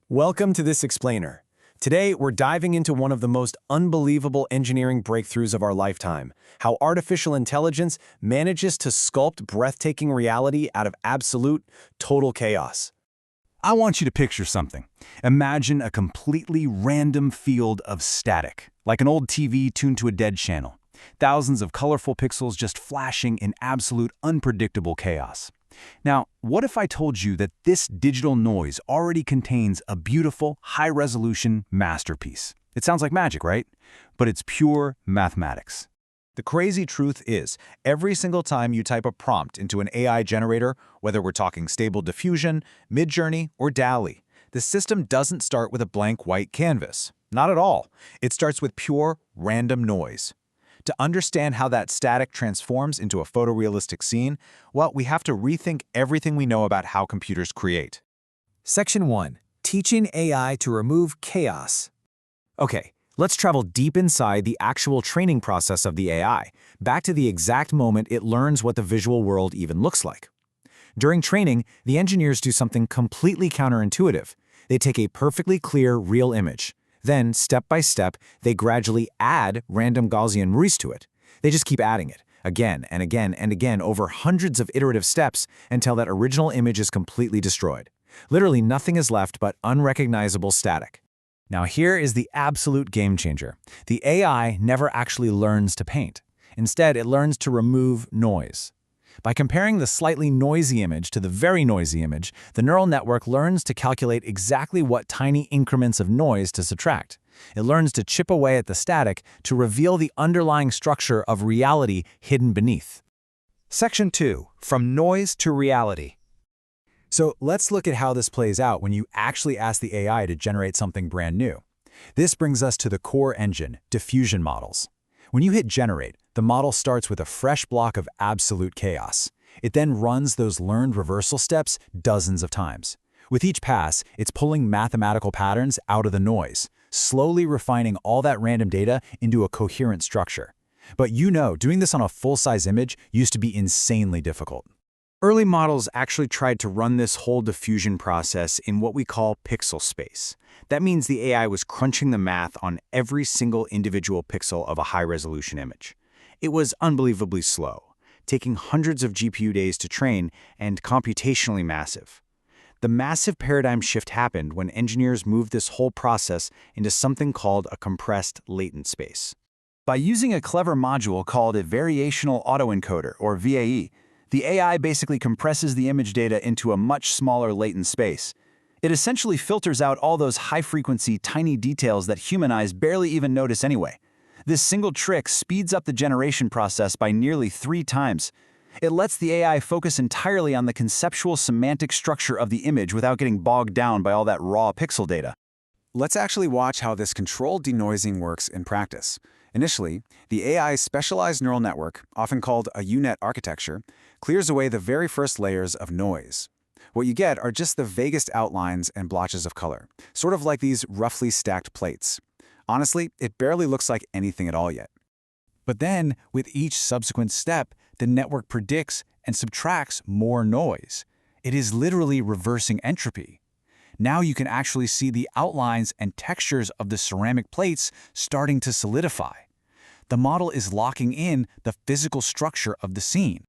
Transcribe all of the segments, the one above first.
Welcome to this explainer. Today, we're diving into one of the most unbelievable engineering breakthroughs of our lifetime, how artificial intelligence manages to sculpt breathtaking reality out of absolute, total chaos. I want you to picture something. Imagine a completely random field of static, like an old TV tuned to a dead channel. Thousands of colorful pixels just flashing in absolute unpredictable chaos. Now, what if I told you that this digital noise already contains a beautiful, high-resolution masterpiece? It sounds like magic, right? But it's pure mathematics. The crazy truth is, every single time you type a prompt into an AI generator, whether we're talking Stable Diffusion, Midjourney, or DALL-E, the system doesn't start with a blank white canvas. Not at all. It starts with pure, random noise. To understand how that static transforms into a photorealistic scene, well, we have to rethink everything we know about how computers create. Section 1. Teaching AI to remove chaos. Okay, let's travel deep inside the actual training process of the AI, back to the exact moment it learns what the visual world even looks like. During training, the engineers do something completely counterintuitive. They take a perfectly clear, real image. Then, step by step, they gradually add random Gaussian noise to it. They just keep adding it, again and again and again over hundreds of iterative steps until that original image is completely destroyed. Literally nothing is left but unrecognizable static. Now here is the absolute game changer. The AI never actually learns to paint. Instead, it learns to remove noise. By comparing the slightly noisy image to the very noisy image, the neural network learns to calculate exactly what tiny increments of noise to subtract. It learns to chip away at the static to reveal the underlying structure of reality hidden beneath. Section 2. From noise to reality. So let's look at how this plays out when you actually ask the AI to generate something brand new. This brings us to the core engine, diffusion models. When you hit generate, the model starts with a fresh block of absolute chaos. It then runs those learned reversal steps dozens of times. With each pass, it's pulling mathematical patterns out of the noise, slowly refining all that random data into a coherent structure. But doing this on a full-size image used to be insanely difficult. Early models actually tried to run this whole diffusion process in what we call pixel space. That means the AI was crunching the math on every single individual pixel of a high-resolution image. It was unbelievably slow, taking hundreds of GPU days to train and computationally massive. The massive paradigm shift happened when engineers moved this whole process into something called a compressed latent space. By using a clever module called a variational autoencoder, or VAE, the AI basically compresses the image data into a much smaller latent space. It essentially filters out all those high-frequency, tiny details that human eyes barely even notice anyway. This single trick speeds up the generation process by nearly 3 times. It lets the AI focus entirely on the conceptual semantic structure of the image without getting bogged down by all that raw pixel data. Let's actually watch how this controlled denoising works in practice. Initially, the AI's specialized neural network, often called a U-Net architecture, clears away the very first layers of noise. What you get are just the vaguest outlines and blotches of color, sort of like these roughly stacked plates. Honestly, it barely looks like anything at all yet. But then, with each subsequent step, the network predicts and subtracts more noise. It is literally reversing entropy. Now you can actually see the outlines and textures of the ceramic plates starting to solidify. The model is locking in the physical structure of the scene.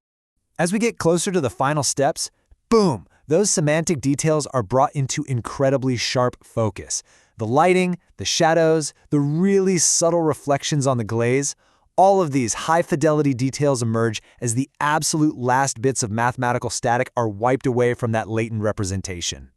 As we get closer to the final steps, boom, those semantic details are brought into incredibly sharp focus. The lighting, the shadows, the really subtle reflections on the glaze, all of these high-fidelity details emerge as the absolute last bits of mathematical static are wiped away from that latent representation.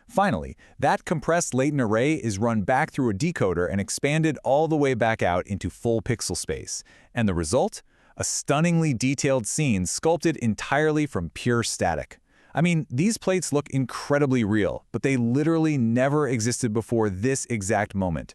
Finally, that compressed latent array is run back through a decoder and expanded all the way back out into full pixel space. And the result? A stunningly detailed scene sculpted entirely from pure static. I mean, these plates look incredibly real, but they literally never existed before this exact moment.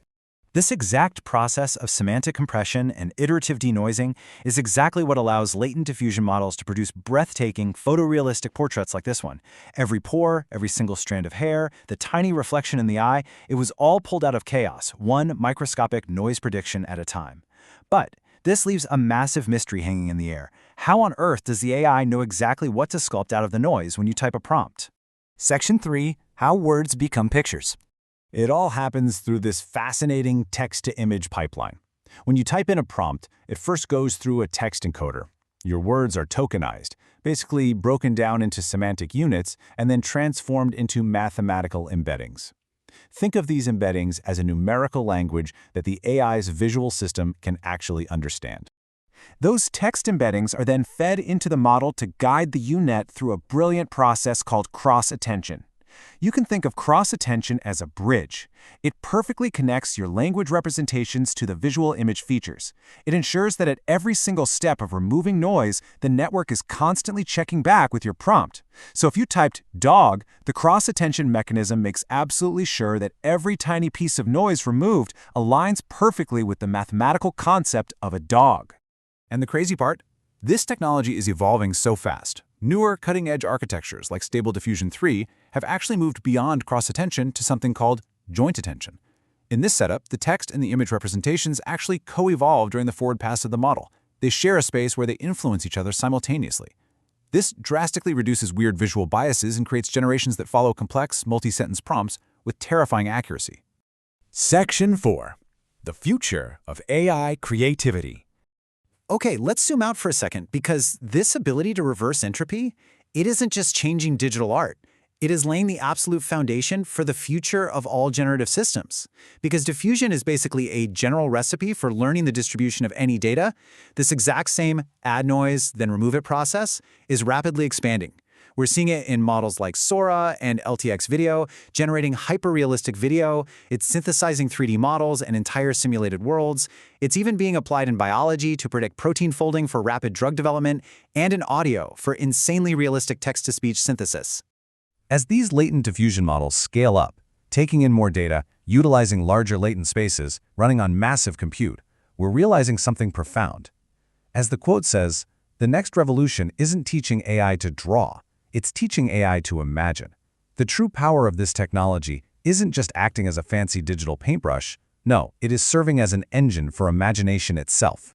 This exact process of semantic compression and iterative denoising is exactly what allows latent diffusion models to produce breathtaking, photorealistic portraits like this one. Every pore, every single strand of hair, the tiny reflection in the eye, it was all pulled out of chaos, one microscopic noise prediction at a time. But this leaves a massive mystery hanging in the air. How on earth does the AI know exactly what to sculpt out of the noise when you type a prompt? Section 3. How words become pictures. It all happens through this fascinating text-to-image pipeline. When you type in a prompt, it first goes through a text encoder. Your words are tokenized, basically broken down into semantic units and then transformed into mathematical embeddings. Think of these embeddings as a numerical language that the AI's visual system can actually understand. Those text embeddings are then fed into the model to guide the UNet through a brilliant process called cross-attention. You can think of cross-attention as a bridge. It perfectly connects your language representations to the visual image features. It ensures that at every single step of removing noise, the network is constantly checking back with your prompt. So if you typed dog, the cross-attention mechanism makes absolutely sure that every tiny piece of noise removed aligns perfectly with the mathematical concept of a dog. And the crazy part? This technology is evolving so fast. Newer cutting-edge architectures like Stable Diffusion 3 have actually moved beyond cross-attention to something called joint attention. In this setup, the text and the image representations actually co-evolve during the forward pass of the model. They share a space where they influence each other simultaneously. This drastically reduces weird visual biases and creates generations that follow complex, multi-sentence prompts with terrifying accuracy. Section 4. The future of AI creativity. Okay, let's zoom out for a second, because this ability to reverse entropy, it isn't just changing digital art. It is laying the absolute foundation for the future of all generative systems. Because diffusion is basically a general recipe for learning the distribution of any data, this exact same add noise, then remove it process is rapidly expanding. We're seeing it in models like Sora and LTX Video, generating hyper-realistic video. It's synthesizing 3D models and entire simulated worlds. It's even being applied in biology to predict protein folding for rapid drug development, and in audio for insanely realistic text-to-speech synthesis. As these latent diffusion models scale up, taking in more data, utilizing larger latent spaces, running on massive compute, we're realizing something profound. As the quote says, the next revolution isn't teaching AI to draw. It's teaching AI to imagine. The true power of this technology isn't just acting as a fancy digital paintbrush. No, it is serving as an engine for imagination itself.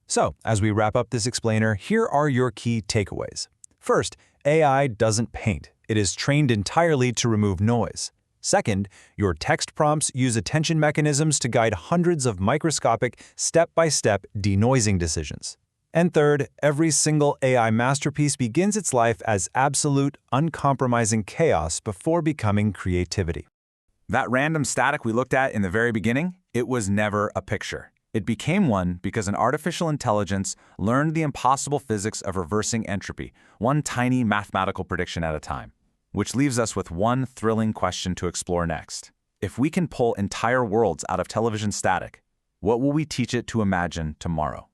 So, as we wrap up this explainer, here are your key takeaways. First, AI doesn't paint. It is trained entirely to remove noise. Second, your text prompts use attention mechanisms to guide hundreds of microscopic, step-by-step denoising decisions. And third, every single AI masterpiece begins its life as absolute, uncompromising chaos before becoming creativity. That random static we looked at in the very beginning, it was never a picture. It became one because an artificial intelligence learned the impossible physics of reversing entropy, one tiny mathematical prediction at a time. Which leaves us with one thrilling question to explore next. If we can pull entire worlds out of television static, what will we teach it to imagine tomorrow?